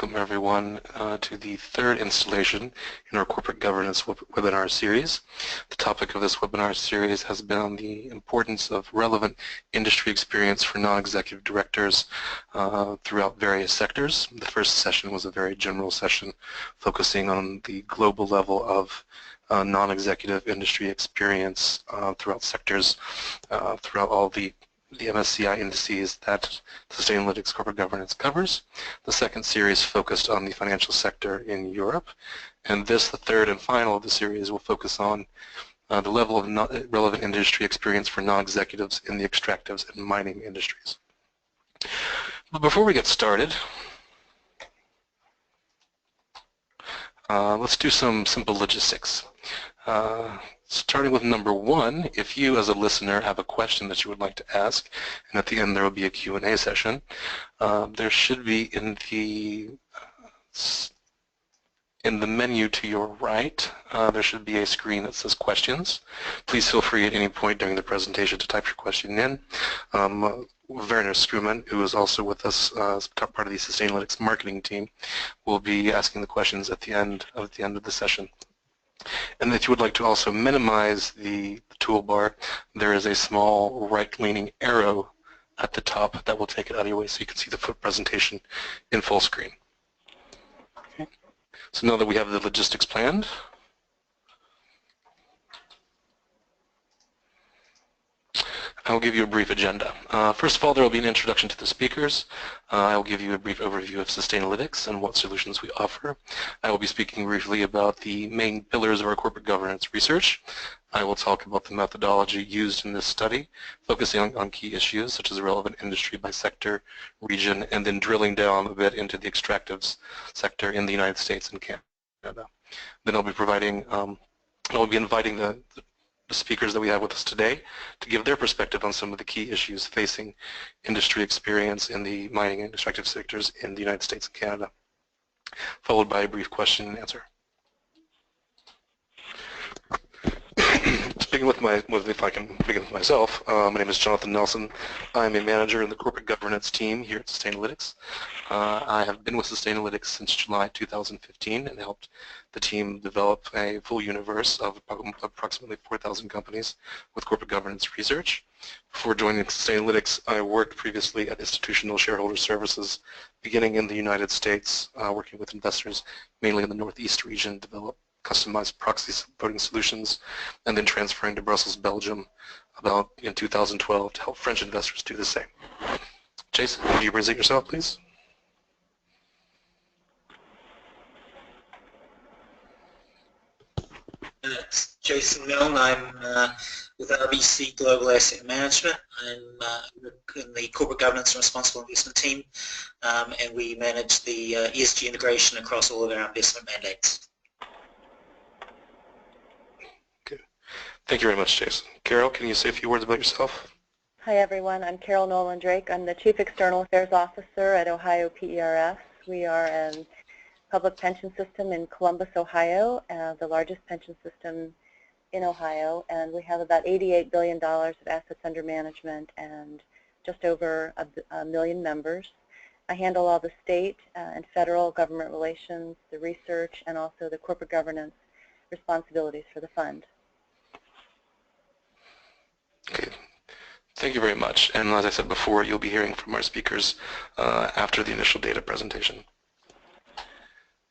welcome everyone to the third installation in our corporate governance webinar series. The topic of this webinar series has been on the importance of relevant industry experience for non-executive directors throughout various sectors. The first session was a very general session focusing on the global level of non-executive industry experience throughout sectors, throughout all the MSCI indices that Sustainalytics corporate governance covers. The second series focused on the financial sector in Europe, and this, the third and final of the series, will focus on the level of relevant industry experience for non-executives in the extractives and mining industries. But before we get started, let's do some simple logistics. Starting with number one, if you as a listener have a question that you would like to ask, and at the end there will be a Q&A session, there should be in the menu to your right, there should be a screen that says questions. Please feel free at any point during the presentation to type your question in. Werner Struman, who is also with us as part of the Sustainalytics marketing team, will be asking the questions at the end of the session. And if you would like to also minimize the toolbar, there is a small right-leaning arrow at the top that will take it out of your way so you can see the presentation in full screen. Okay. So now that we have the logistics planned, I will give you a brief agenda. First of all, there will be an introduction to the speakers. I will give you a brief overview of Sustainalytics and what solutions we offer. I will be speaking briefly about the main pillars of our corporate governance research. I will talk about the methodology used in this study, focusing on key issues such as relevant industry by sector, region, and then drilling down a bit into the extractives sector in the United States and Canada. Then I'll be inviting the speakers that we have with us today to give their perspective on some of the key issues facing industry experience in the mining and extractive sectors in the United States and Canada, followed by a brief question and answer. If I can begin with myself, my name is Jonathan Nelson. I'm a manager in the corporate governance team here at Sustainalytics. I have been with Sustainalytics since July 2015 and helped the team develop a full universe of approximately 4,000 companies with corporate governance research. Before joining Sustainalytics, I worked previously at institutional shareholder services, beginning in the United States, working with investors mainly in the Northeast region, develop customized proxy voting solutions, and then transferring to Brussels, Belgium about in 2012 to help French investors do the same. Jason, would you present yourself, please? Jason Milne. I'm with RBC Global Asset Management. I work in the Corporate Governance and Responsible Investment team, and we manage the ESG integration across all of our investment mandates. Okay. Thank you very much, Jason. Carol, can you say a few words about yourself? Hi, everyone. I'm Carol Nolan Drake. I'm the Chief External Affairs Officer at Ohio PERS. We are a public pension system in Columbus, Ohio, the largest pension system in Ohio, and we have about $88 billion of assets under management and just over a million members. I handle all the state and federal government relations, the research, and also the corporate governance responsibilities for the fund. Okay. Thank you very much. And as I said before, you'll be hearing from our speakers after the initial data presentation.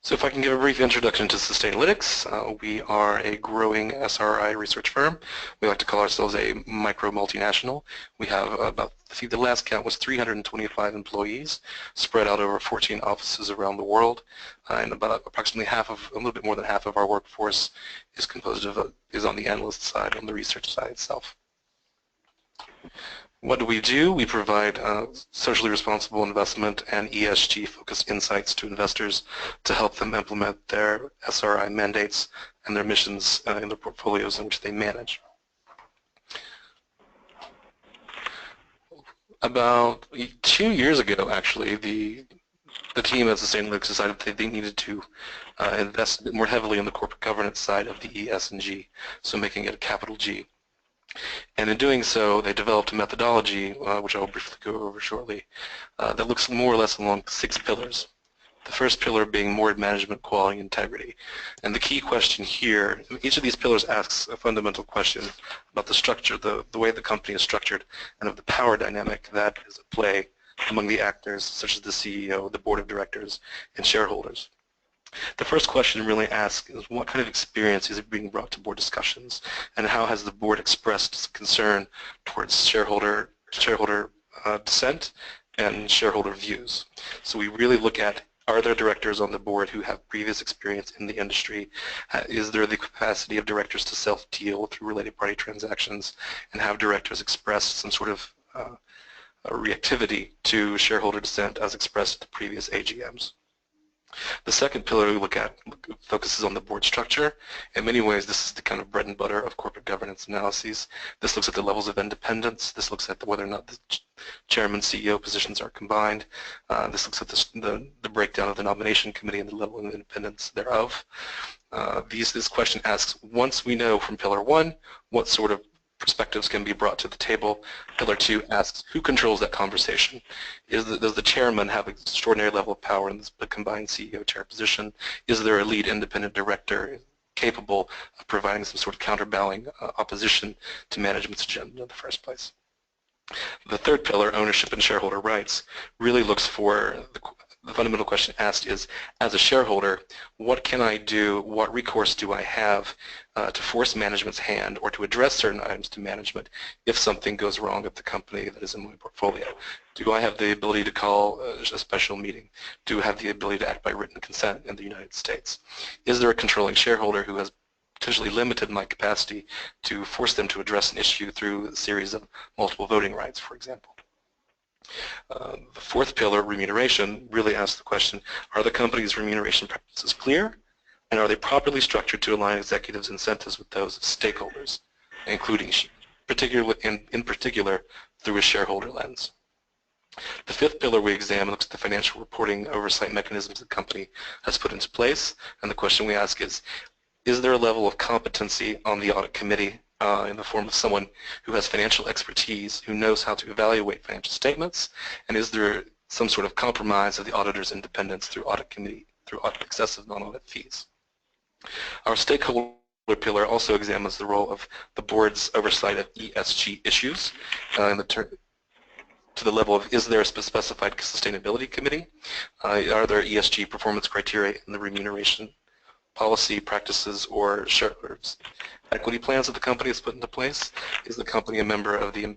So if I can give a brief introduction to Sustainalytics, we are a growing SRI research firm. We like to call ourselves a micro multinational. We have about, I think the last count was 325 employees spread out over 14 offices around the world, and about approximately a little bit more than half of our workforce is composed of, is on the analyst side, on the research side itself. What do? We provide socially responsible investment and ESG-focused insights to investors to help them implement their SRI mandates and their missions in the portfolios in which they manage. About 2 years ago, actually, the team at Sustainalytics decided that they needed to invest a bit more heavily in the corporate governance side of the ES and G, so making it a capital G. And in doing so, they developed a methodology, which I will briefly go over shortly, that looks more or less along 6 pillars. The first pillar being board management, quality, and integrity. And the key question here, each of these pillars asks a fundamental question about the structure, the way the company is structured, and of the power dynamic that is at play among the actors, such as the CEO, the board of directors, and shareholders. The first question really asks is what kind of experience is being brought to board discussions, and how has the board expressed concern towards shareholder dissent and shareholder views. So we really look at, are there directors on the board who have previous experience in the industry? Is there the capacity of directors to self-deal through related party transactions, and have directors expressed some sort of reactivity to shareholder dissent as expressed at the previous AGMs? The second pillar we look at focuses on the board structure. In many ways, this is the kind of bread and butter of corporate governance analyses. This looks at the levels of independence. This looks at whether or not the chairman CEO positions are combined. This looks at the breakdown of the nomination committee and the level of independence thereof. This question asks, once we know from Pillar 1 what sort of perspectives can be brought to the table, Pillar 2 asks, who controls that conversation? Does the chairman have an extraordinary level of power in the combined CEO chair position? Is there a lead independent director capable of providing some sort of counterbalancing opposition to management's agenda in the first place? The third pillar, ownership and shareholder rights, really looks for the fundamental question asked is, as a shareholder, what can I do, what recourse do I have to force management's hand or to address certain items to management if something goes wrong at the company that is in my portfolio? Do I have the ability to call a special meeting? Do I have the ability to act by written consent in the United States? Is there a controlling shareholder who has potentially limited my capacity to force them to address an issue through a series of multiple voting rights, for example? The fourth pillar, remuneration, really asks the question, are the company's remuneration practices clear, and are they properly structured to align executives' incentives with those of stakeholders, including in particular through a shareholder lens? The fifth pillar we examine looks at the financial reporting oversight mechanisms the company has put into place, and the question we ask is there a level of competency on the audit committee in the form of someone who has financial expertise, who knows how to evaluate financial statements, and is there some sort of compromise of the auditor's independence through excessive non-audit fees? Our stakeholder pillar also examines the role of the board's oversight of ESG issues to the level of, is there a specified sustainability committee? Are there ESG performance criteria in the remuneration policy, practices, or shareholders' equity plans that the company has put into place? Is the company a member of the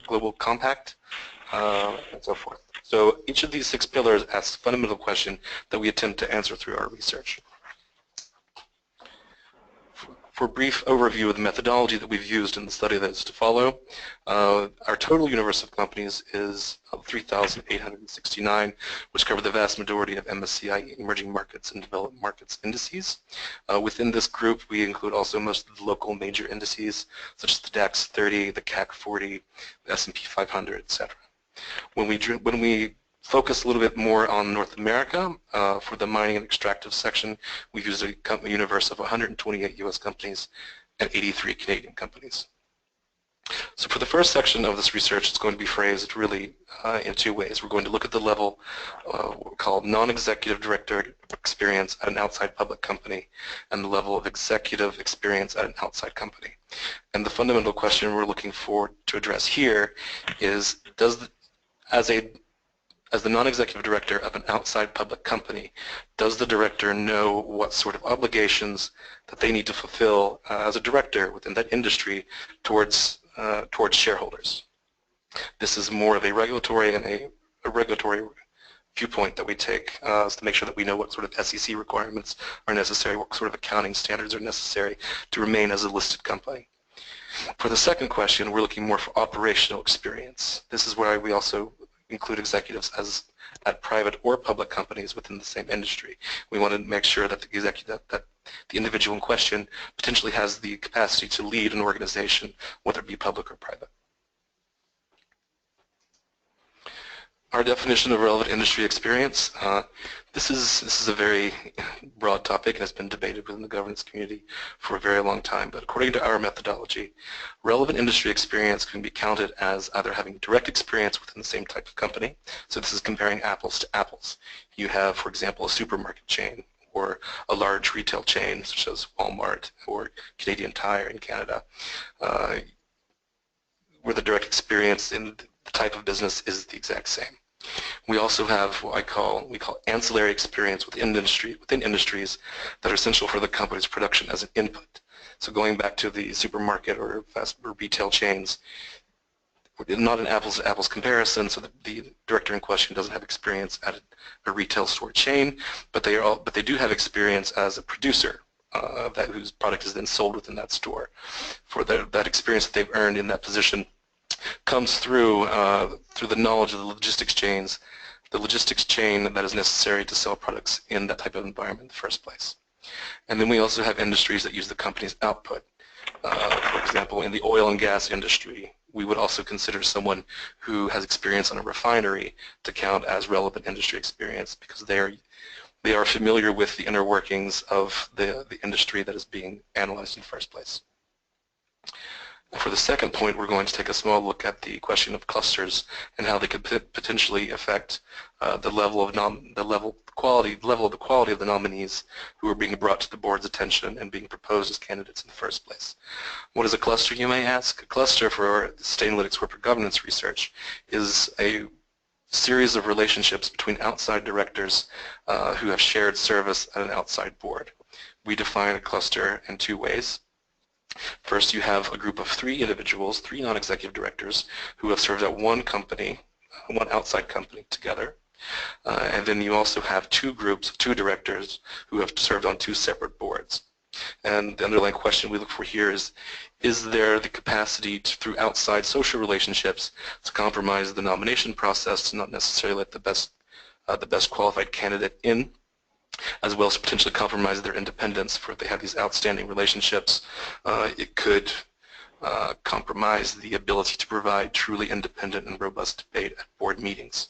Global Compact, and so forth? So each of these 6 pillars asks a fundamental question that we attempt to answer through our research. For a brief overview of the methodology that we've used in the study that is to follow, our total universe of companies is 3,869, which cover the vast majority of MSCI emerging markets and developed markets indices. Within this group, we include also most of the local major indices, such as the DAX 30, the CAC 40, the S&P 500, etc. When we focus a little bit more on North America, for the mining and extractive section, we've used a company universe of 128 U.S. companies and 83 Canadian companies. So for the first section of this research, it's going to be phrased really in 2 ways. We're going to look at the level what we call non-executive director experience at an outside public company and the level of executive experience at an outside company. And the fundamental question we're looking for to address here is, as the non-executive director of an outside public company, does the director know what sort of obligations that they need to fulfill as a director within that industry towards shareholders? This is more of a regulatory and a regulatory viewpoint that we take to make sure that we know what sort of SEC requirements are necessary, what sort of accounting standards are necessary to remain as a listed company. For the second question, we're looking more for operational experience. This is why we also include executives at private or public companies within the same industry. We want to make sure that the individual in question potentially has the capacity to lead an organization, whether it be public or private. Our definition of relevant industry experience, this is a very broad topic and has been debated within the governance community for a very long time, but according to our methodology, relevant industry experience can be counted as either having direct experience within the same type of company, so this is comparing apples to apples. You have, for example, a supermarket chain or a large retail chain such as Walmart or Canadian Tire in Canada, where the direct experience in the type of business is the exact same. We also have what we call ancillary experience within industries that are essential for the company's production as an input. So going back to the supermarket or fast retail chains, not an apples to apples comparison, so the director in question doesn't have experience at a retail store chain, but they do have experience as a producer whose product is then sold within that store. For that experience that they've earned in that position comes through the knowledge of the logistics chain that is necessary to sell products in that type of environment in the first place. And then we also have industries that use the company's output. For example, in the oil and gas industry, we would also consider someone who has experience on a refinery to count as relevant industry experience because they are familiar with the inner workings of the industry that is being analyzed in the first place. For the second point, we're going to take a small look at the question of clusters and how they could potentially affect the level of the quality of the nominees who are being brought to the board's attention and being proposed as candidates in the first place. What is a cluster, you may ask? A cluster for Sustainalytics corporate governance research is a series of relationships between outside directors who have shared service at an outside board. We define a cluster in two ways. First, you have a group of three individuals, three non-executive directors, who have served at one company, one outside company together. And then you also have two groups of two directors who have served on two separate boards. And the underlying question we look for here is there the capacity to, through outside social relationships, to compromise the nomination process to not necessarily let the best qualified candidate in, as well as potentially compromise their independence. For if they have these outstanding relationships, it could compromise the ability to provide truly independent and robust debate at board meetings.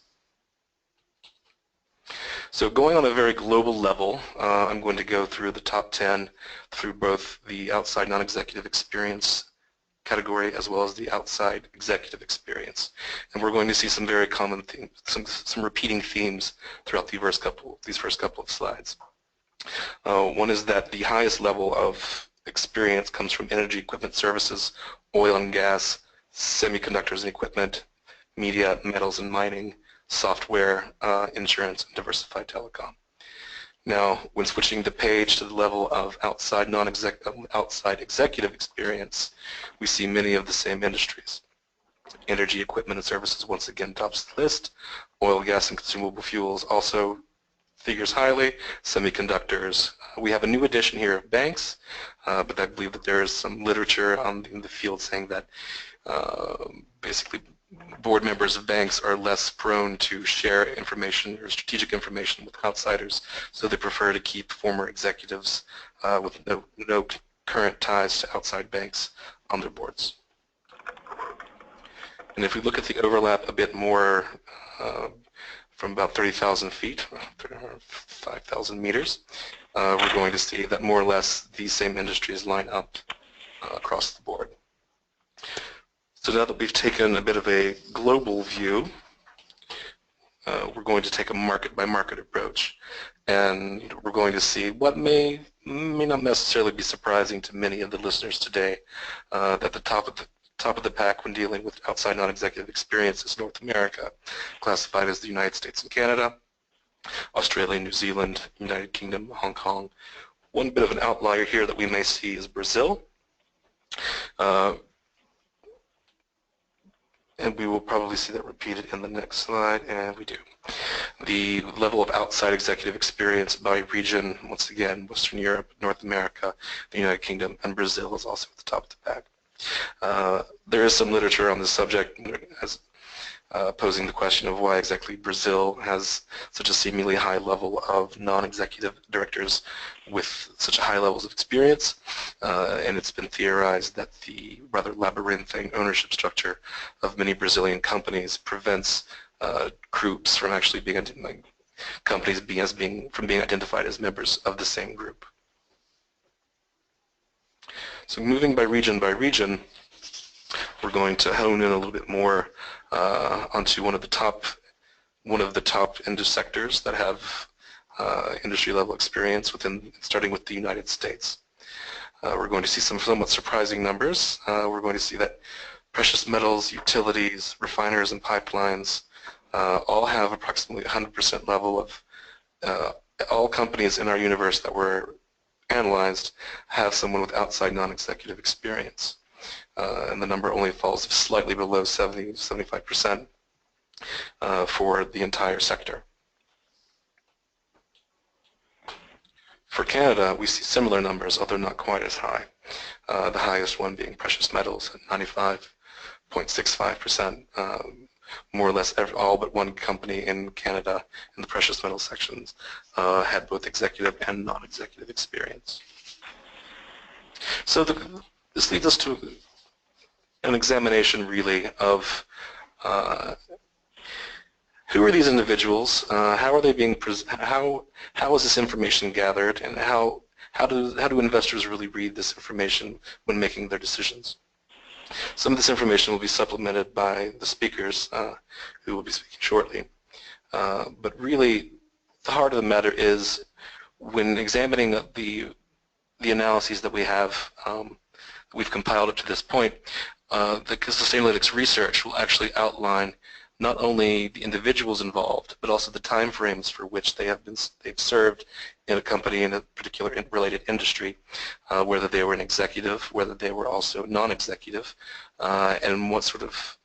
So going on a very global level, I'm going to go through the top 10 through both the outside non-executive experience category as well as the outside executive experience. And we're going to see some very common themes, some repeating themes throughout these first couple of slides. One is that the highest level of experience comes from energy equipment services, oil and gas, semiconductors and equipment, media, metals and mining, software, insurance, and diversified telecom. Now, when switching the page to the level of outside executive experience, we see many of the same industries. Energy, equipment, and services once again tops the list. Oil, gas, and consumable fuels also figures highly. Semiconductors. We have a new addition here of banks, but I believe that there is some literature in the field saying that basically board members of banks are less prone to share information or strategic information with outsiders, so they prefer to keep former executives with no current ties to outside banks on their boards. And if we look at the overlap a bit more from about 30,000 feet, 5,000 meters, we're going to see that more or less these same industries line up across the board. So now that we've taken a bit of a global view, we're going to take a market-by-market approach, and we're going to see what may not necessarily be surprising to many of the listeners today, that the top of the pack when dealing with outside non-executive experience is North America, classified as the United States and Canada, Australia, New Zealand, United Kingdom, Hong Kong. One bit of an outlier here that we may see is Brazil. And we will probably see that repeated in the next slide, and we do. The level of outside executive experience by region, once again, Western Europe, North America, the United Kingdom, and Brazil is also at the top of the pack. There is some literature on this subject as posing the question of why exactly Brazil has such a seemingly high level of non-executive directors with such high levels of experience, and it's been theorized that the rather labyrinthine ownership structure of many Brazilian companies prevents groups from actually being companies being identified as members of the same group. So moving by region, we're going to hone in a little bit more onto one of the top industry sectors that have industry level experience starting with the United States. We're going to see some somewhat surprising numbers. We're going to see that precious metals, utilities, refiners, and pipelines all have approximately 100% level of all companies in our universe that were analyzed have someone with outside non-executive experience. And the number only falls slightly below 75% for the entire sector. For Canada, we see similar numbers, although not quite as high. The highest one being precious metals at 95.65%. More or less all but one company in Canada in the precious metal sections had both executive and non-executive experience. So this leads us to an examination really of who are these individuals, how are they being how is this information gathered, and how do investors really read this information when making their decisions. Some of this information will be supplemented by the speakers who will be speaking shortly. But really, the heart of the matter is when examining the analyses that we have, we've compiled up to this point, the Sustainalytics research will actually outline not only the individuals involved, but also the time frames for which they've served in a company in a particular related industry, whether they were an executive, whether they were also non-executive, and what sort of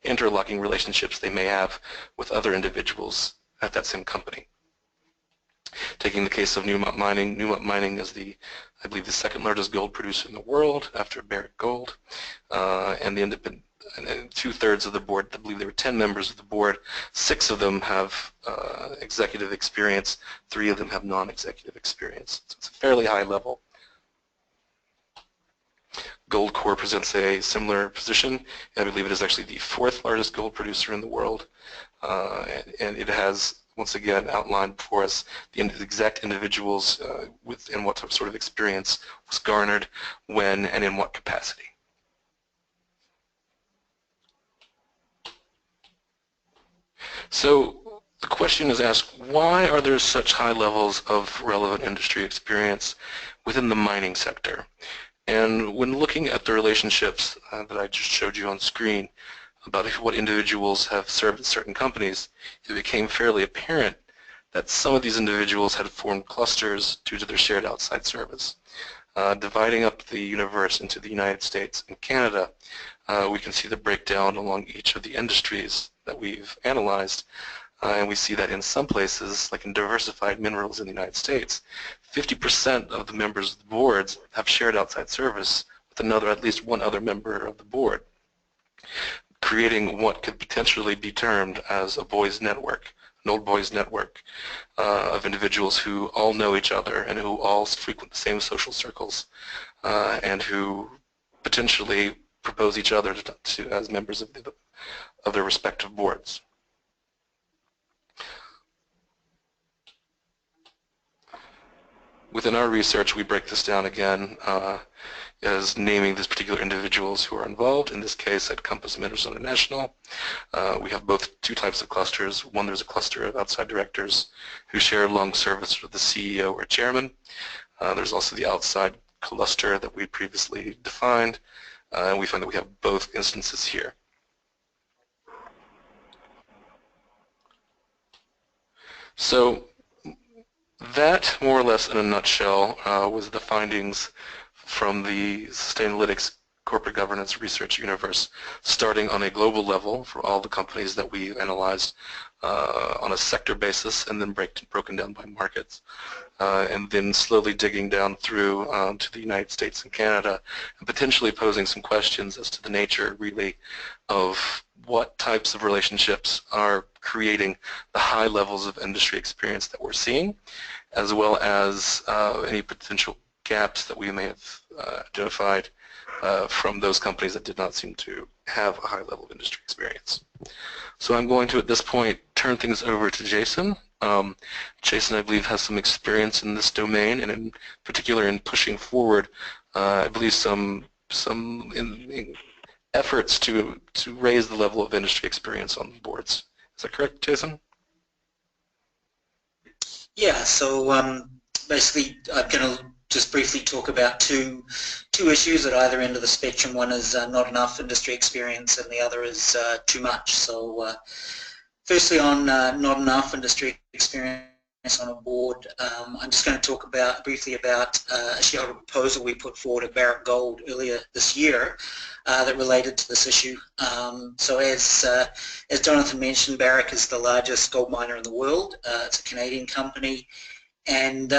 interlocking relationships they may have with other individuals at that same company. Taking the case of Newmont Mining is I believe the second largest gold producer in the world after Barrick Gold, and the independent. And 2/3 of the board, I believe there were 10 members of the board, 6 of them have executive experience, 3 of them have non-executive experience. So it's a fairly high level. Goldcorp presents a similar position. I believe it is actually the 4th largest gold producer in the world, and it has once again outlined for us the exact individuals and what sort of experience was garnered when and in what capacity. So the question is asked, why are there such high levels of relevant industry experience within the mining sector? And when looking at the relationships that I just showed you on screen about what individuals have served at certain companies, it became fairly apparent that some of these individuals had formed clusters due to their shared outside service. Dividing up the universe into the United States and Canada, we can see the breakdown along each of the industries that we've analyzed, and we see that in some places, like in diversified minerals in the United States, 50% of the members of the boards have shared outside service with at least one other member of the board, creating what could potentially be termed as a boys' network, an old boys' network of individuals who all know each other and who all frequent the same social circles, and who potentially propose each other as members of their respective boards. Within our research, we break this down again as naming these particular individuals who are involved. In this case, at Compass Minerals International, we have both 2 types of clusters. One, there's a cluster of outside directors who share long service with the CEO or chairman. There's also the outside cluster that we previously defined, and we find that we have both instances here. So that, more or less in a nutshell, was the findings from the Sustainalytics corporate governance research universe, starting on a global level for all the companies that we analyzed on a sector basis, and then broken down by markets, and then slowly digging down through to the United States and Canada, and potentially posing some questions as to the nature, really, of what types of relationships are creating the high levels of industry experience that we're seeing, as well as any potential gaps that we may have identified from those companies that did not seem to have a high level of industry experience. So I'm going to, at this point, turn things over to Jason. Jason, I believe, has some experience in this domain, and in particular in pushing forward, I believe, some efforts to raise the level of industry experience on boards. Is that correct, Jason? Yeah, so basically I'm going to just briefly talk about two issues at either end of the spectrum. One is not enough industry experience and the other is too much. So firstly on not enough industry experience on a board, I'm just going to talk briefly about a shareholder proposal we put forward at Barrick Gold earlier this year that related to this issue. So as Jonathan mentioned, Barrick is the largest gold miner in the world. It's a Canadian company, and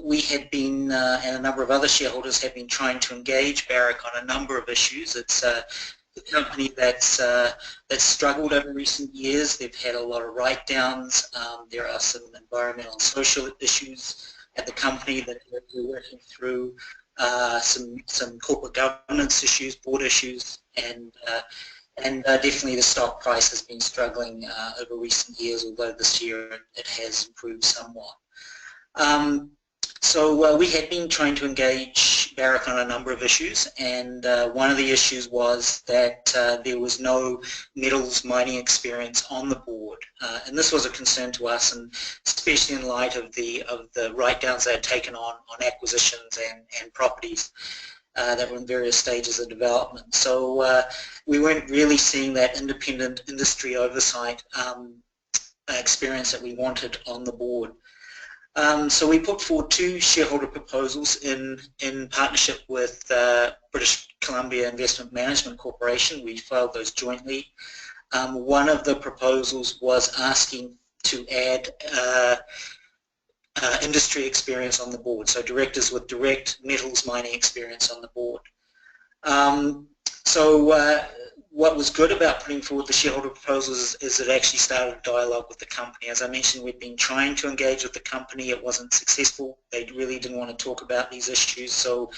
we had been, and a number of other shareholders have been trying to engage Barrick on a number of issues. It's a company that's struggled over recent years. They've had a lot of write-downs. There are some environmental and social issues at the company that we're working through, some corporate governance issues, board issues, and definitely the stock price has been struggling over recent years, although this year it has improved somewhat. So we had been trying to engage Barrick on a number of issues, and one of the issues was that there was no metals mining experience on the board, and this was a concern to us, and especially in light of the write-downs they had taken on acquisitions and properties that were in various stages of development. So we weren't really seeing that independent industry oversight experience that we wanted on the board. So we put forward two shareholder proposals in partnership with British Columbia Investment Management Corporation. We filed those jointly. One of the proposals was asking to add industry experience on the board, so directors with direct metals mining experience on the board. What was good about putting forward the shareholder proposals is it actually started a dialogue with the company. As I mentioned, we've been trying to engage with the company. It wasn't successful. They really didn't want to talk about these issues. So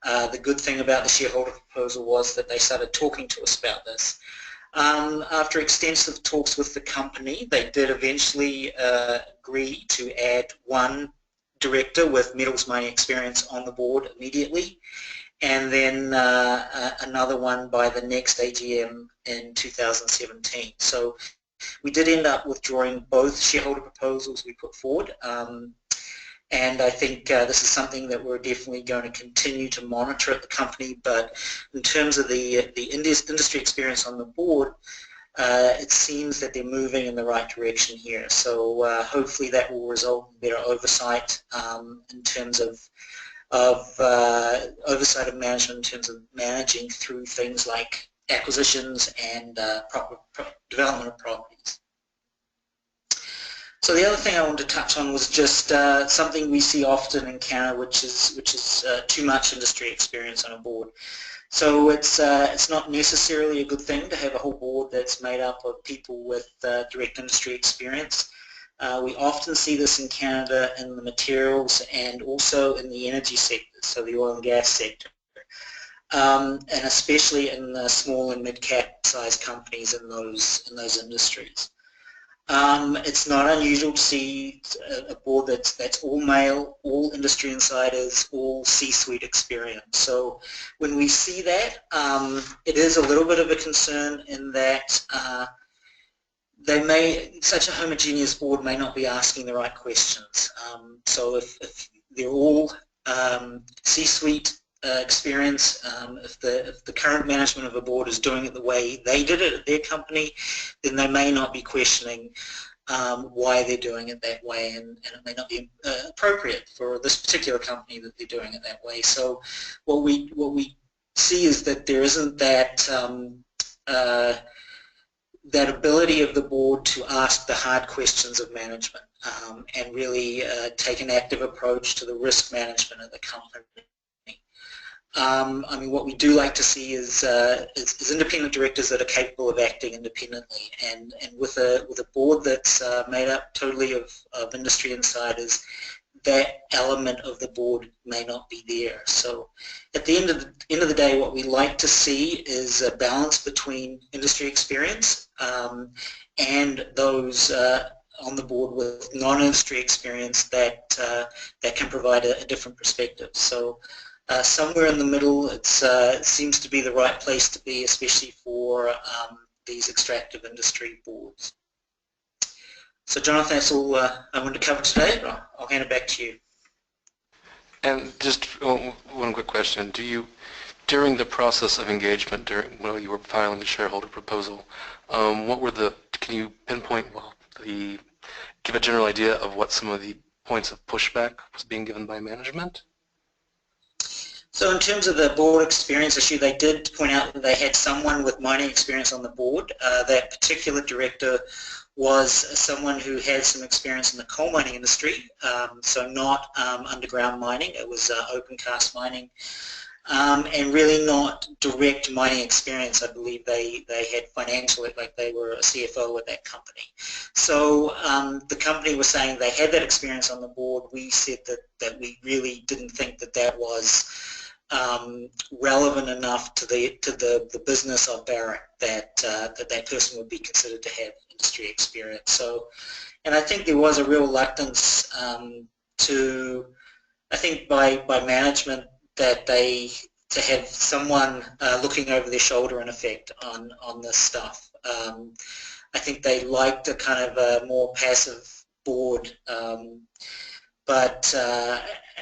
the good thing about the shareholder proposal was that they started talking to us about this. After extensive talks with the company, they did eventually agree to add one director with metals mining experience on the board immediately, and then another one by the next AGM in 2017. So we did end up withdrawing both shareholder proposals we put forward, and I think this is something that we're definitely going to continue to monitor at the company. But in terms of the industry experience on the board, it seems that they're moving in the right direction here. So hopefully that will result in better oversight in terms of oversight of management in terms of managing through things like acquisitions and proper development of properties. So the other thing I wanted to touch on was just something we see often in Canada, which is too much industry experience on a board. So it's not necessarily a good thing to have a whole board that's made up of people with direct industry experience. We often see this in Canada in the materials and also in the energy sector, so the oil and gas sector, and especially in the small and mid-cap size companies in those industries. It's not unusual to see a board that's all male, all industry insiders, all C-suite experience. So when we see that, it is a little bit of a concern in that such a homogeneous board may not be asking the right questions. So if they're all C-suite experience, if the current management of a board is doing it the way they did it at their company, then they may not be questioning why they're doing it that way, and it may not be appropriate for this particular company that they're doing it that way. So what we see is that there isn't that that ability of the board to ask the hard questions of management and really take an active approach to the risk management of the company. I mean, what we do like to see is independent directors that are capable of acting independently, and with a board that's made up totally of industry insiders, that element of the board may not be there. So at the end of the day, what we like to see is a balance between industry experience and those on the board with non-industry experience that that can provide a different perspective. So somewhere in the middle, it seems to be the right place to be, especially for these extractive industry boards. So Jonathan, that's all I wanted to cover today, but I'll hand it back to you. And just one quick question. Do you, during the process of engagement, while you were filing the shareholder proposal, what were can you pinpoint, give a general idea of what some of the points of pushback was being given by management? So in terms of the board experience issue, they did point out that they had someone with mining experience on the board. That particular director was someone who had some experience in the coal mining industry, so not underground mining. It was open cast mining, and really not direct mining experience. I believe they had financial, like they were a CFO at that company. So the company was saying they had that experience on the board. We said that we really didn't think that that was relevant enough to the business of Barrick that that person would be considered to have industry experience. So, and I think there was a real reluctance to, I think by management, that to have someone looking over their shoulder in effect on this stuff. I think they liked a kind of a more passive board.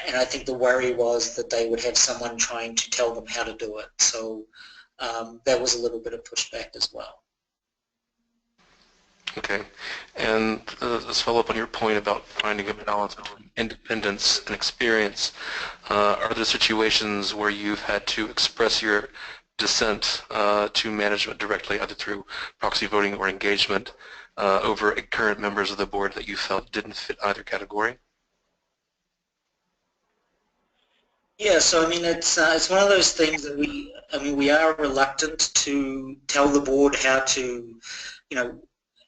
And I think the worry was that they would have someone trying to tell them how to do it. So that was a little bit of pushback as well. Okay. And let's follow up on your point about finding a balance between independence and experience. Are there situations where you've had to express your dissent to management directly, either through proxy voting or engagement, over current members of the board that you felt didn't fit either category? Yeah, so I mean, it's one of those things that we are reluctant to tell the board how to,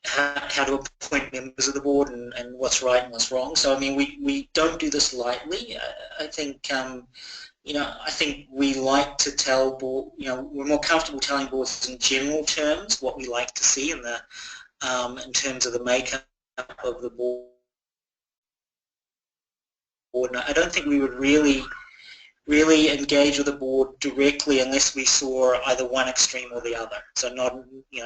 how to appoint members of the board and what's right and what's wrong. So I mean, we don't do this lightly. I think, I think we like to tell board, we're more comfortable telling boards in general terms what we like to see in terms of the makeup of the board. And I don't think we would really engage with the board directly unless we saw either one extreme or the other. So not,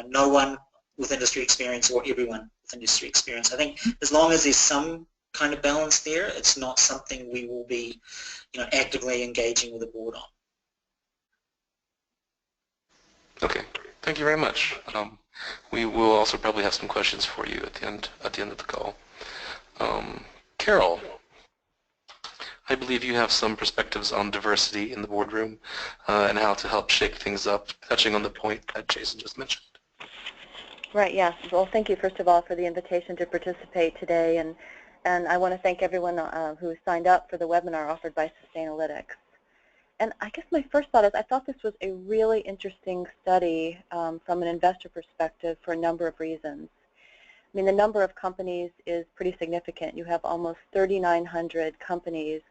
no one with industry experience or everyone with industry experience. I think as long as there's some kind of balance there, it's not something we will be, actively engaging with the board on. Okay, thank you very much. We will also probably have some questions for you at the end of the call. Carol, I believe you have some perspectives on diversity in the boardroom and how to help shake things up, touching on the point that Jason just mentioned. Right, yes. Well, thank you, first of all, for the invitation to participate today, and I want to thank everyone who signed up for the webinar offered by Sustainalytics. And I guess my first thought is I thought this was a really interesting study from an investor perspective for a number of reasons. I mean, the number of companies is pretty significant. You have almost 3,900 companies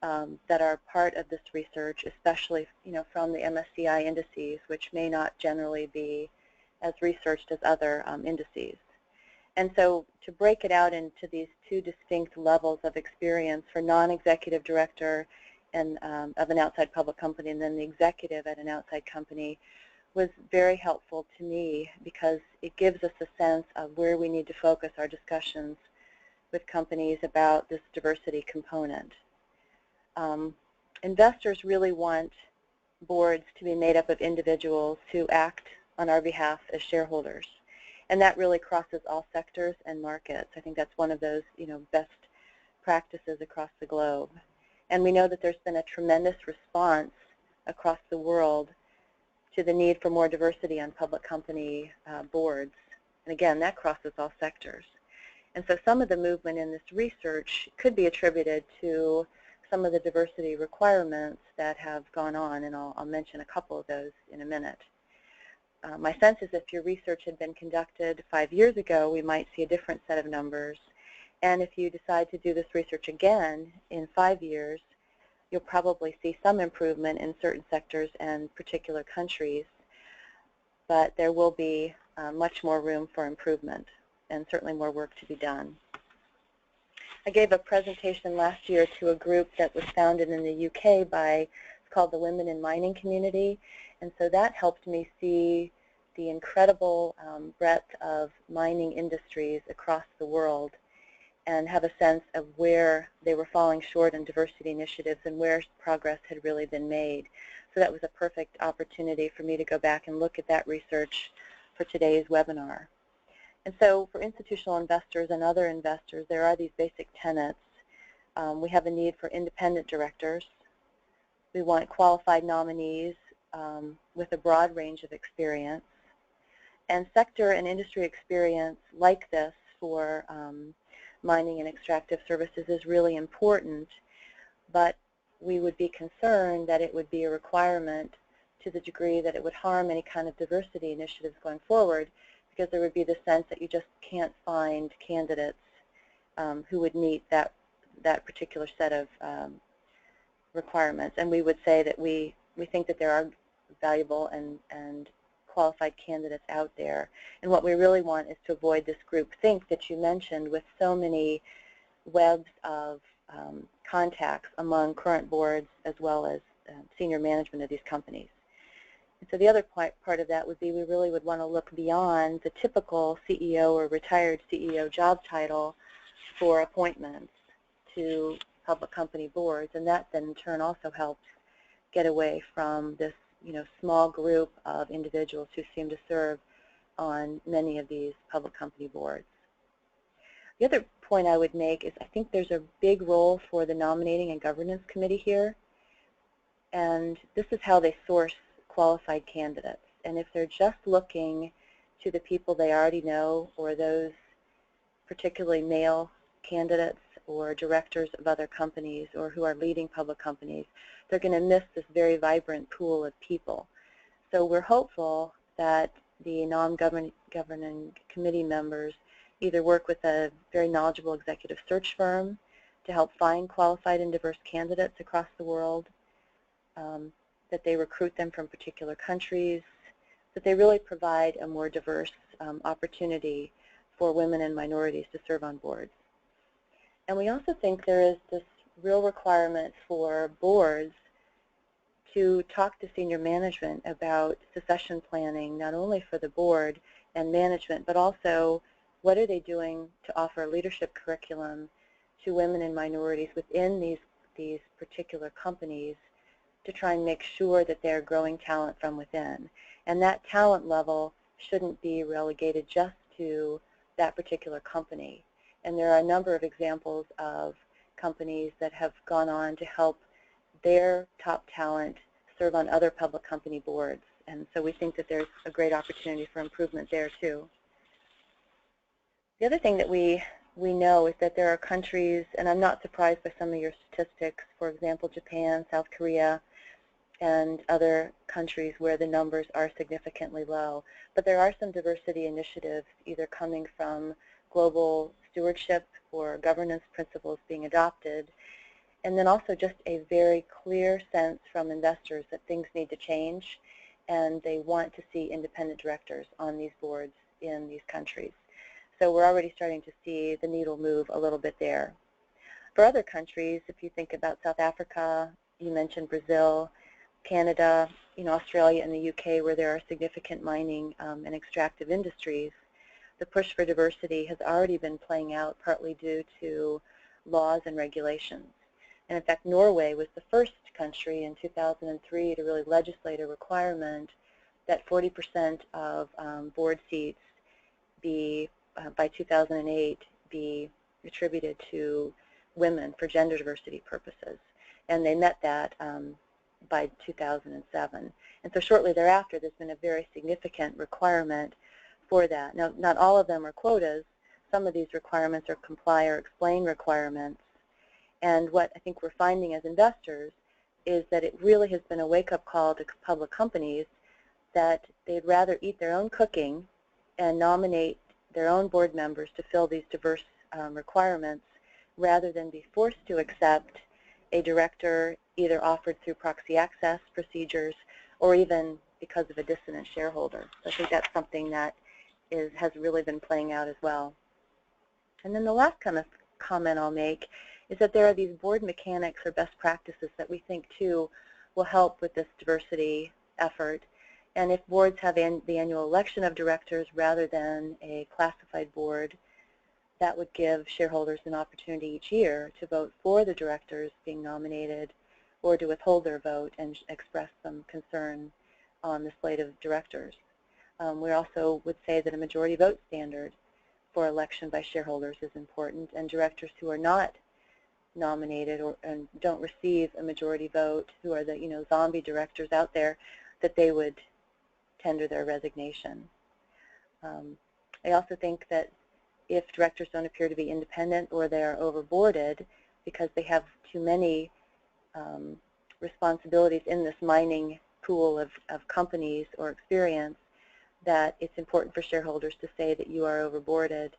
that are part of this research, especially from the MSCI indices, which may not generally be as researched as other indices. And so to break it out into these two distinct levels of experience for non-executive director and of an outside public company and then the executive at an outside company was very helpful to me because it gives us a sense of where we need to focus our discussions with companies about this diversity component. Investors really want boards to be made up of individuals who act on our behalf as shareholders, and that really crosses all sectors and markets. I think that's one of those best practices across the globe. And we know that there's been a tremendous response across the world to the need for more diversity on public company boards. And again, that crosses all sectors. And so some of the movement in this research could be attributed to some of the diversity requirements that have gone on, and I'll mention a couple of those in a minute. My sense is if your research had been conducted 5 years ago, we might see a different set of numbers. And if you decide to do this research again in 5 years, you'll probably see some improvement in certain sectors and particular countries, but there will be much more room for improvement and certainly more work to be done. I gave a presentation last year to a group that was founded in the UK by, it's called the Women in Mining Community, and so that helped me see the incredible breadth of mining industries across the world and have a sense of where they were falling short in diversity initiatives and where progress had really been made. So that was a perfect opportunity for me to go back and look at that research for today's webinar. And so for institutional investors and other investors, there are these basic tenets. We have a need for independent directors. We want qualified nominees with a broad range of experience. And sector and industry experience like this for mining and extractive services is really important, but we would be concerned that it would be a requirement to the degree that it would harm any kind of diversity initiatives going forward, because there would be the sense that you just can't find candidates who would meet that particular set of requirements. And we would say that we think that there are valuable and qualified candidates out there. And what we really want is to avoid this groupthink that you mentioned with so many webs of contacts among current boards as well as senior management of these companies. And so the other part of that would be we really would want to look beyond the typical CEO or retired CEO job title for appointments to public company boards, and that then in turn also helps get away from this small group of individuals who seem to serve on many of these public company boards. The other point I would make is I think there's a big role for the nominating and governance committee here, and this is how they source qualified candidates. And if they're just looking to the people they already know or those particularly male candidates or directors of other companies or who are leading public companies, they're going to miss this very vibrant pool of people. So we're hopeful that the non-governing committee members either work with a very knowledgeable executive search firm to help find qualified and diverse candidates across the world, that they recruit them from particular countries, that they really provide a more diverse opportunity for women and minorities to serve on boards. And we also think there is this real requirement for boards to talk to senior management about succession planning, not only for the board and management, but also what are they doing to offer a leadership curriculum to women and minorities within these particular companies to try and make sure that they're growing talent from within. And that talent level shouldn't be relegated just to that particular company. And there are a number of examples of companies that have gone on to help their top talent serve on other public company boards. And so we think that there's a great opportunity for improvement there too. The other thing that we know is that there are countries, and I'm not surprised by some of your statistics, for example, Japan, South Korea, and other countries where the numbers are significantly low. But there are some diversity initiatives either coming from global stewardship or governance principles being adopted, and then also just a very clear sense from investors that things need to change and they want to see independent directors on these boards in these countries. So we're already starting to see the needle move a little bit there. For other countries, if you think about South Africa, you mentioned Brazil, Canada, Australia and the UK, where there are significant mining and extractive industries, the push for diversity has already been playing out partly due to laws and regulations. And in fact, Norway was the first country in 2003 to really legislate a requirement that 40% of board seats be, by 2008, be attributed to women for gender diversity purposes. And they met that by 2007. And so shortly thereafter, there's been a very significant requirement for that. Now, not all of them are quotas. Some of these requirements are comply or explain requirements. And what I think we're finding as investors is that it really has been a wake-up call to public companies that they'd rather eat their own cooking and nominate their own board members to fill these diverse requirements rather than be forced to accept a director either offered through proxy access procedures or even because of a dissonant shareholder. So I think that's something that has really been playing out as well. And then the last kind of comment I'll make is that there are these board mechanics or best practices that we think too will help with this diversity effort. And if boards have the annual election of directors rather than a classified board, that would give shareholders an opportunity each year to vote for the directors being nominated or to withhold their vote and express some concern on the slate of directors. We also would say that a majority vote standard for election by shareholders is important, and directors who are not nominated and don't receive a majority vote, who are the zombie directors out there, that they would tender their resignation. I also think that if directors don't appear to be independent or they are overboarded because they have too many responsibilities in this mining pool of companies or experience, that it's important for shareholders to say that you are overboarded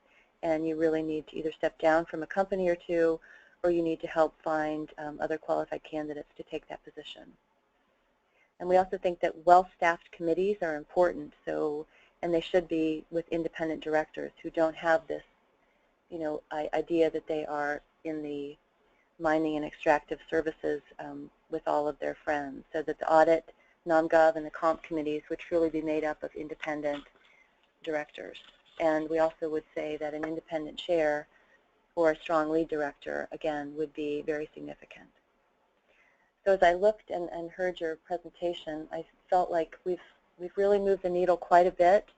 and you really need to either step down from a company or two, or you need to help find other qualified candidates to take that position. And we also think that well-staffed committees are important, and they should be with independent directors who don't have this idea that they are in the mining and extractive services with all of their friends, so that the audit, nom-gov, and the comp committees would truly be made up of independent directors. And we also would say that an independent chair or a strong lead director, again, would be very significant. So as I looked and heard your presentation, I felt like we've really moved the needle quite a bit.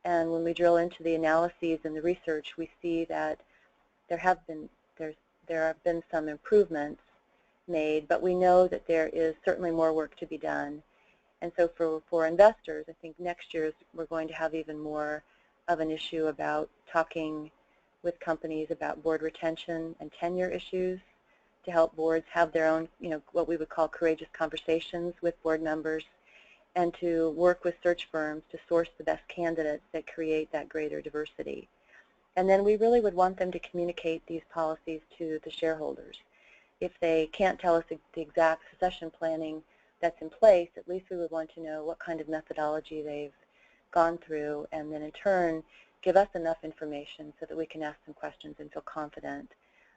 And when we drill into the analyses and the research, we see that there have been some improvements made, but we know that there is certainly more work to be done. And so for investors, I think next year we're going to have even more of an issue about talking with companies about board retention and tenure issues to help boards have their own, what we would call courageous conversations with board members, and to work with search firms to source the best candidates that create that greater diversity. And then we really would want them to communicate these policies to the shareholders. If they can't tell us the exact succession planning that's in place, at least we would want to know what kind of methodology they've gone through, and then in turn give us enough information so that we can ask them questions and feel confident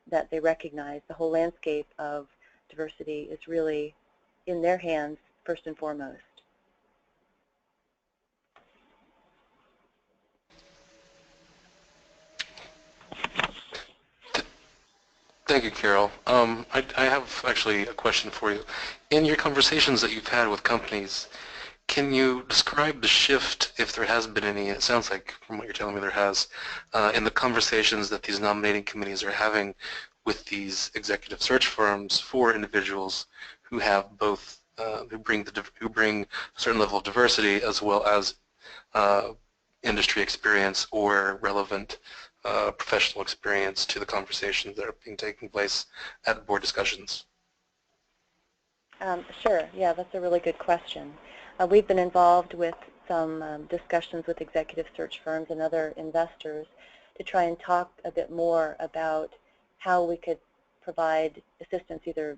that they recognize the whole landscape of diversity is really in their hands first and foremost. Thank you, Carol. I have actually a question for you. In your conversations that you've had with companies, can you describe the shift, if there has been any? It sounds like, from what you're telling me, there has, in the conversations that these nominating committees are having with these executive search firms for individuals who have both, who bring a certain level of diversity as well as industry experience or relevant professional experience to the conversations that are taking place at board discussions? Sure. Yeah, that's a really good question. We've been involved with some discussions with executive search firms and other investors to try and talk a bit more about how we could provide assistance, either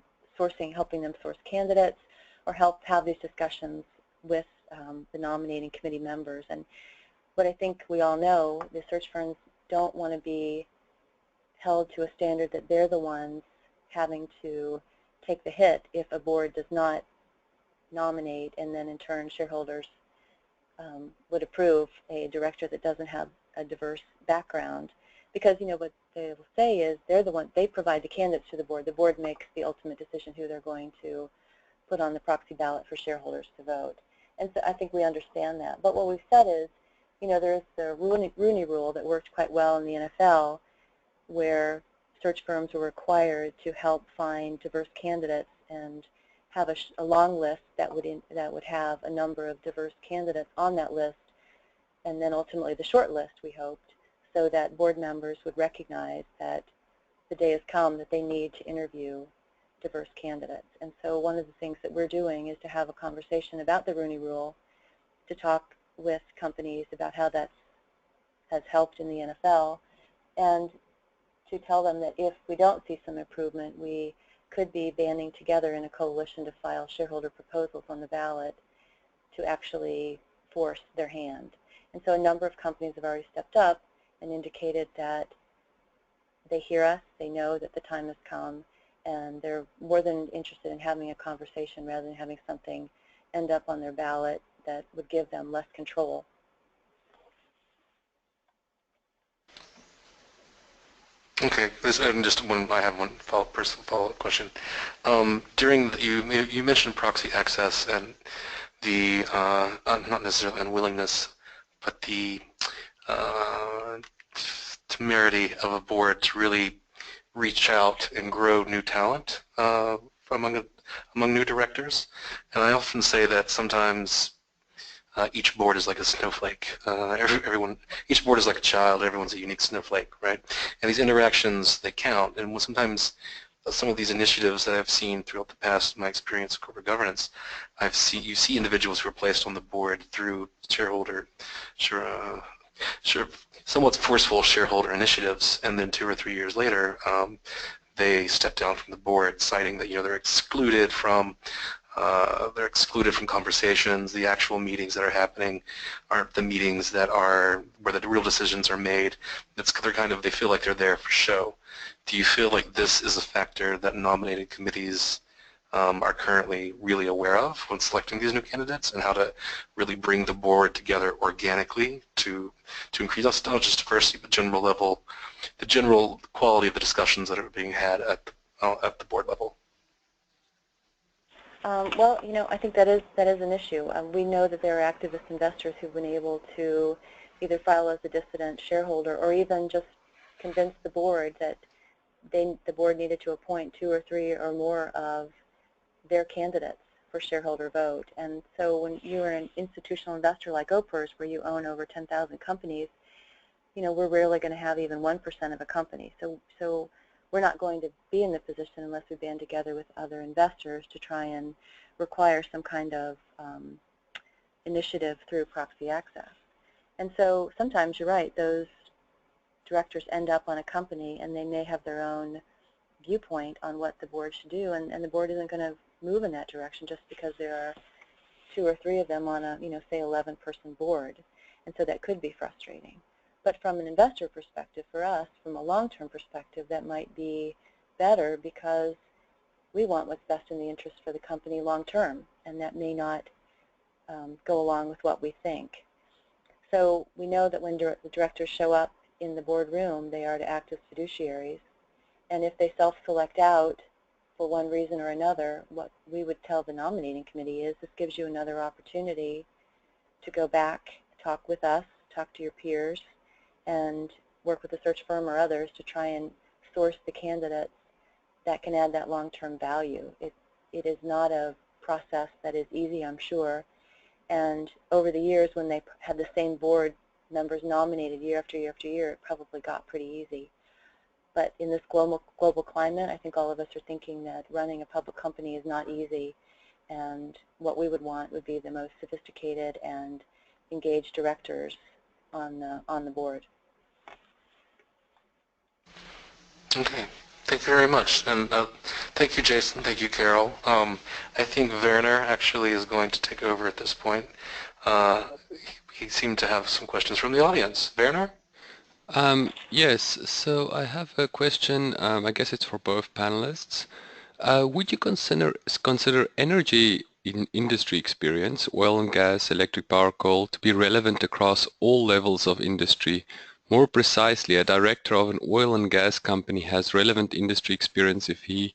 helping them source candidates, or help have these discussions with the nominating committee members. And what I think we all know, the search firms don't want to be held to a standard that they're the ones having to take the hit if a board does not nominate, and then in turn shareholders would approve a director that doesn't have a diverse background. Because what they will say is they provide the candidates to the board makes the ultimate decision who they're going to put on the proxy ballot for shareholders to vote. And so I think we understand that. But what we've said is, there's the Rooney Rule that worked quite well in the NFL, where search firms were required to help find diverse candidates and have a long list that would have a number of diverse candidates on that list, and then ultimately the short list, we hoped, so that board members would recognize that the day has come that they need to interview diverse candidates. And so one of the things that we're doing is to have a conversation about the Rooney Rule, to talk with companies about how that has helped in the NFL, and to tell them that if we don't see some improvement, we could be banding together in a coalition to file shareholder proposals on the ballot to actually force their hand. And so a number of companies have already stepped up and indicated that they hear us, they know that the time has come, and they're more than interested in having a conversation rather than having something end up on their ballot that would give them less control. Okay, I have one personal follow-up question. You mentioned proxy access and the not necessarily unwillingness, but the temerity of a board to really reach out and grow new talent among new directors. And I often say that sometimes each board is like a snowflake. Each board is like a child. Everyone's a unique snowflake, right? And these interactions, they count. And sometimes some of these initiatives that I've seen throughout the past, my experience of corporate governance, you see individuals who are placed on the board through somewhat forceful shareholder initiatives, and then 2 or 3 years later, they step down from the board, citing that they're excluded from conversations. The actual meetings that are happening aren't the meetings that are where the real decisions are made. They feel like they're there for show. Do you feel like this is a factor that nominating committees are currently really aware of when selecting these new candidates, and how to really bring the board together organically to increase not just diversity, but the general quality of the discussions that are being had at the board level? Well, I think that is an issue. We know that there are activist investors who've been able to either file as a dissident shareholder or even just convince the board that the board needed to appoint 2 or 3 or more of their candidates for shareholder vote. And so when you're an institutional investor like OPERS, where you own over 10,000 companies, we're rarely going to have even 1% of a company. So we're not going to be in the position unless we band together with other investors to try and require some kind of initiative through proxy access. And so sometimes you're right, those directors end up on a company and they may have their own viewpoint on what the board should do, and the board isn't going to move in that direction just because there are 2 or 3 of them on a, say 11-person board. And so that could be frustrating. But from an investor perspective, for us, from a long-term perspective, that might be better because we want what's best in the interest for the company long-term, and that may not go along with what we think. So we know that when the directors show up in the boardroom, they are to act as fiduciaries, and if they self-select out for one reason or another, what we would tell the nominating committee is this gives you another opportunity to go back, talk with us, talk to your peers, and work with a search firm or others to try and source the candidates that can add that long-term value. It is not a process that is easy, I'm sure, and over the years when they had the same board members nominated year after year after year, it probably got pretty easy. But in this global climate, I think all of us are thinking that running a public company is not easy, and what we would want would be the most sophisticated and engaged directors on the board. Okay, thank you very much, and thank you, Jason. Thank you, Carol. I think Werner actually is going to take over at this point. He seemed to have some questions from the audience. Werner? Yes, so I have a question. I guess it's for both panelists. Would you consider energy in industry experience, oil and gas, electric power, coal, to be relevant across all levels of industry? More precisely, a director of an oil and gas company has relevant industry experience if he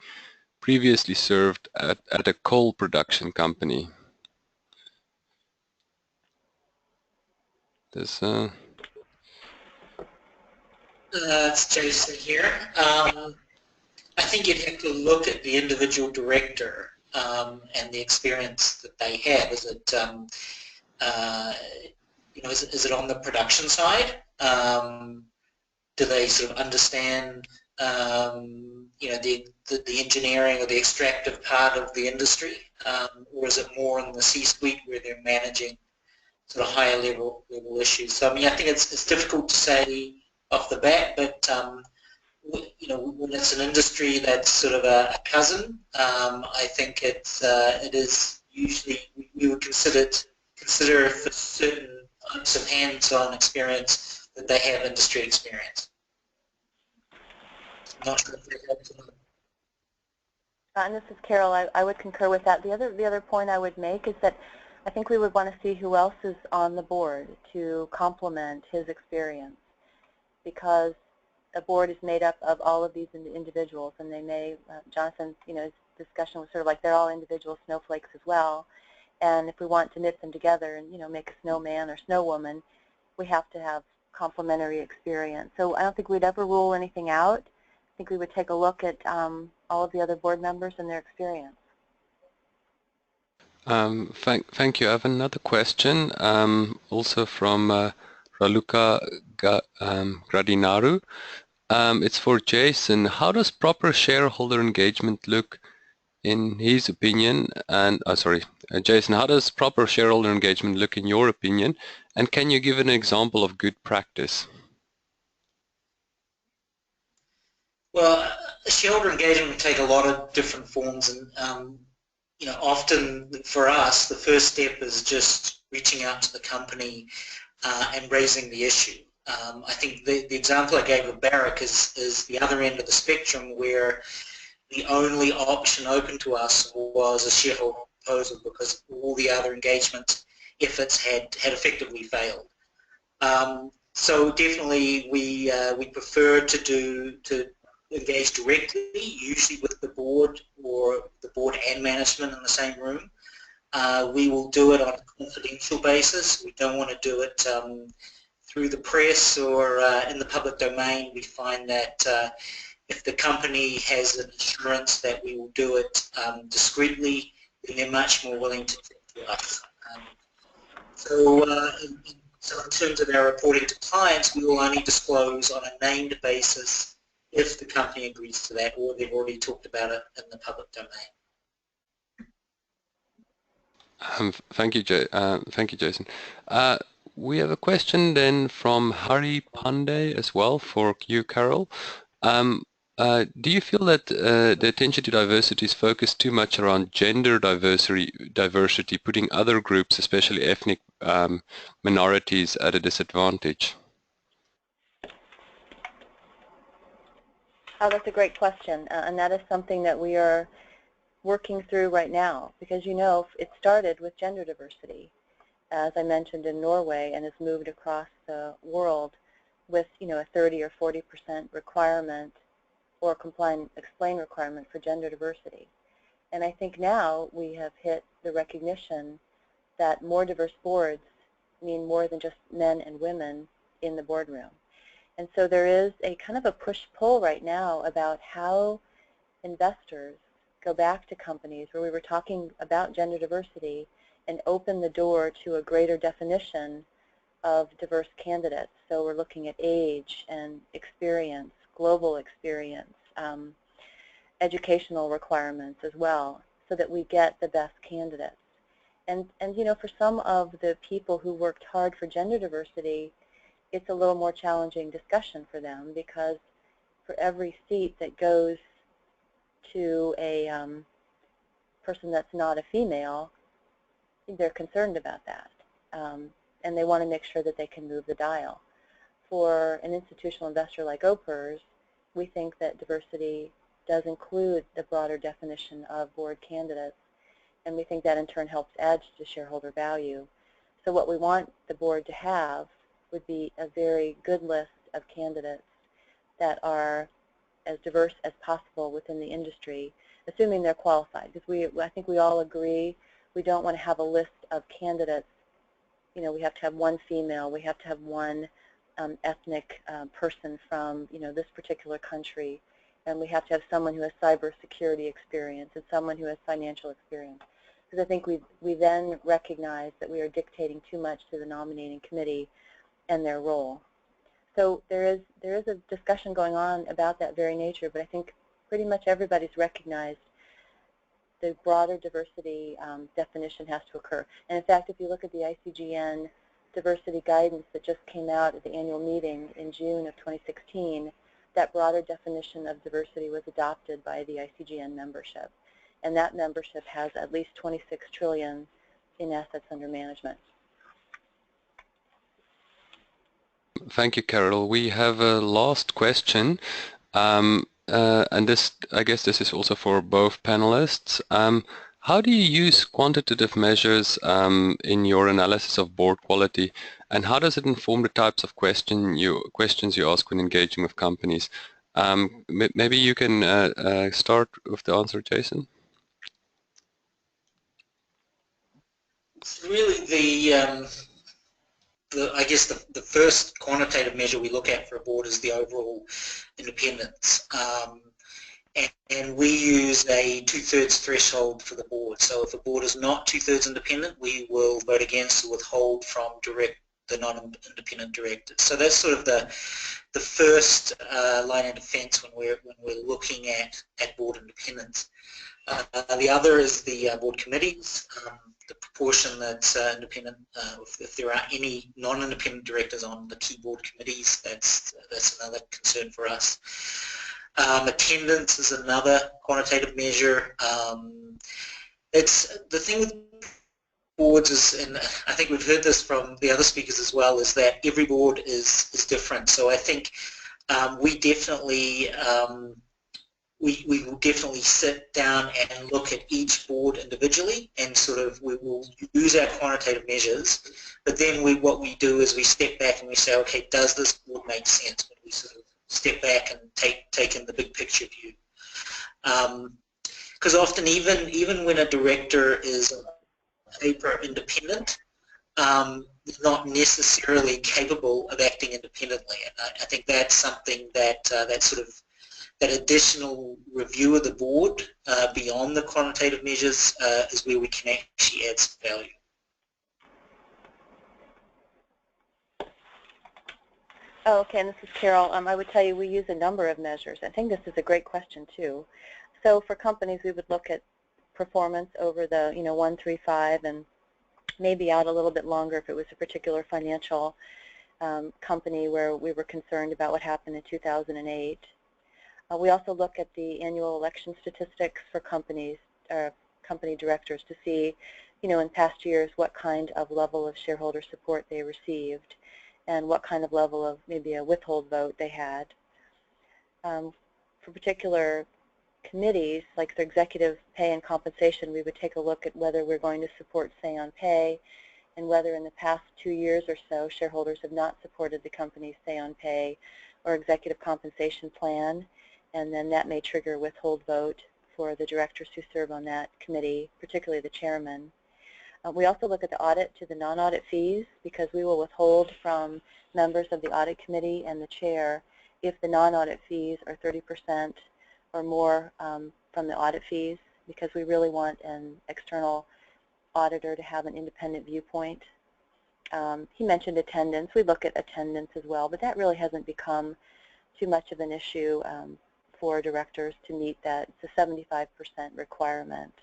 previously served at a coal production company. It's Jason here. I think you'd have to look at the individual director and the experience that they have. Is it, is it on the production side? Do they sort of understand, the engineering or the extractive part of the industry, or is it more in the C-suite where they're managing sort of higher level issues? So I mean, I think it's difficult to say off the bat, but when it's an industry that's sort of a cousin, I think it is usually we would consider for certain types of hands-on experience that they have industry experience. I'm not sure if that helps. And this is Carol. I would concur with that. The other point I would make is that I think we would want to see who else is on the board to complement his experience, because a board is made up of all of these individuals, and they may, Jonathan's, his discussion was sort of like they're all individual snowflakes as well, and if we want to knit them together and, make a snowman or snowwoman, we have to have complementary experience. So I don't think we'd ever rule anything out. I think we would take a look at all of the other board members and their experience. Thank you. I have another question, also from Raluca Gradinaru. It's for Jason. How does proper shareholder engagement look in his opinion? And Jason, how does proper shareholder engagement look in your opinion? And can you give an example of good practice? Well, shareholder engagement can take a lot of different forms, and often for us, the first step is just reaching out to the company and raising the issue. I think the example I gave of Barrick is the other end of the spectrum, where the only option open to us was a shareholder proposal because all the other engagement efforts had effectively failed. So definitely we prefer to engage directly, usually with the board or the board and management in the same room. We will do it on a confidential basis. We don't want to do it through the press or in the public domain. We find that if the company has an assurance that we will do it discreetly, then they're much more willing to talk to us. So in terms of our reporting to clients, we will only disclose on a named basis if the company agrees to that, or they've already talked about it in the public domain. Thank you, Jason. We have a question then from Hari Pandey as well for you, Carol. Do you feel that the attention to diversity is focused too much around gender diversity, putting other groups, especially ethnic minorities, at a disadvantage? Oh, that's a great question, and that is something that we are working through right now, because it started with gender diversity, as I mentioned, in Norway, and has moved across the world with a 30 or 40% requirement or explain requirement for gender diversity. And I think now we have hit the recognition that more diverse boards mean more than just men and women in the boardroom. And so there is a kind of a push-pull right now about how investors go back to companies where we were talking about gender diversity and open the door to a greater definition of diverse candidates. So we're looking at age and experience, global experience, educational requirements as well, so that we get the best candidates. And for some of the people who worked hard for gender diversity, it's a little more challenging discussion for them, because for every seat that goes to a person that's not a female, they're concerned about that, and they want to make sure that they can move the dial. For an institutional investor like OPERS, we think that diversity does include the broader definition of board candidates, and we think that in turn helps add to shareholder value. So what we want the board to have would be a very good list of candidates that are as diverse as possible within the industry, assuming they're qualified. Because I think we all agree we don't want to have a list of candidates. We have to have one female, we have to have one ethnic person from this particular country, and we have to have someone who has cybersecurity experience and someone who has financial experience. Because I think we then recognize that we are dictating too much to the nominating committee and their role. So there is a discussion going on about that very nature, but I think pretty much everybody's recognized the broader diversity definition has to occur. And in fact, if you look at the ICGN diversity guidance that just came out at the annual meeting in June of 2016, that broader definition of diversity was adopted by the ICGN membership, and that membership has at least 26 trillion in assets under management. Thank you, Carol. We have a last question, and this, I guess this is also for both panelists. How do you use quantitative measures in your analysis of board quality, and how does it inform the types of questions you ask when engaging with companies? Maybe you can start with the answer, Jason. It's really I guess the first quantitative measure we look at for a board is the overall independence. And we use a 2/3 threshold for the board. So if a board is not 2/3 independent, we will vote against or withhold from the non-independent directors. So that's sort of the first line of defense when we're looking at board independence. The other is the board committees. The proportion that's independent, if there are any non-independent directors on the key board committees, that's another concern for us. Attendance is another quantitative measure. It's the thing with boards is, and I think we've heard this from the other speakers as well, is that every board is different. So I think we definitely we will definitely sit down and look at each board individually, and sort of we will use our quantitative measures, but then what we do is we step back and we say, okay, does this board make sense? When we sort of step back and take in the big picture view. Because often even when a director is on paper independent, they're not necessarily capable of acting independently, and I think that's something that that additional review of the board beyond the quantitative measures is where we can actually add some value. Oh, okay, and this is Carol. I would tell you we use a number of measures. I think this is a great question too. So for companies, we would look at performance over the 1, 3, 5, and maybe out a little bit longer if it was a particular financial company where we were concerned about what happened in 2008. We also look at the annual election statistics for companies, company directors, to see, in past years what kind of level of shareholder support they received and what kind of level of maybe a withhold vote they had. For particular committees, like the executive pay and compensation, we would take a look at whether we're going to support say on pay, and whether in the past 2 years or so shareholders have not supported the company's say on pay or executive compensation plan, and then that may trigger a withhold vote for the directors who serve on that committee, particularly the chairman. We also look at the audit to the non-audit fees, because we will withhold from members of the audit committee and the chair if the non-audit fees are 30% or more from the audit fees, because we really want an external auditor to have an independent viewpoint. He mentioned attendance. We look at attendance as well, but that really hasn't become too much of an issue for directors to meet that. It's a 75% requirement.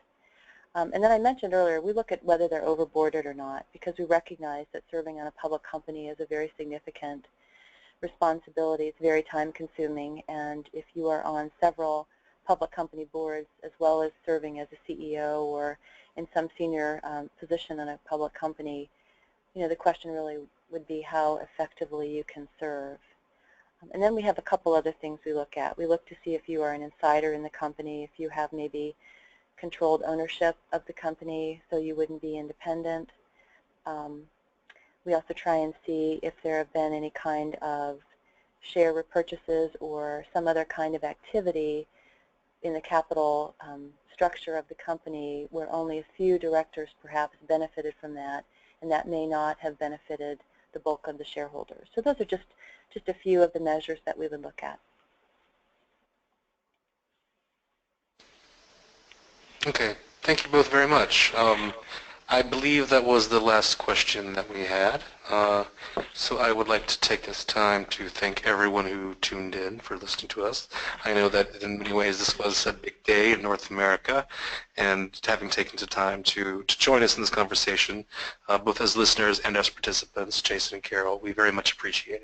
And then I mentioned earlier, we look at whether they're overboarded or not, because we recognize that serving on a public company is a very significant responsibility. It's very time-consuming, and if you are on several public company boards as well as serving as a CEO or in some senior position in a public company, the question really would be how effectively you can serve. And then we have a couple other things we look at. We look to see if you are an insider in the company, if you have maybe controlled ownership of the company, so you wouldn't be independent. We also try and see if there have been any kind of share repurchases or some other kind of activity in the capital structure of the company where only a few directors perhaps benefited from that, and that may not have benefited the bulk of the shareholders. So those are just a few of the measures that we would look at. Okay, thank you both very much. I believe that was the last question that we had. So I would like to take this time to thank everyone who tuned in for listening to us. I know that in many ways this was a big day in North America, and having taken the time to join us in this conversation, both as listeners and as participants, Jason and Carol, we very much appreciate it.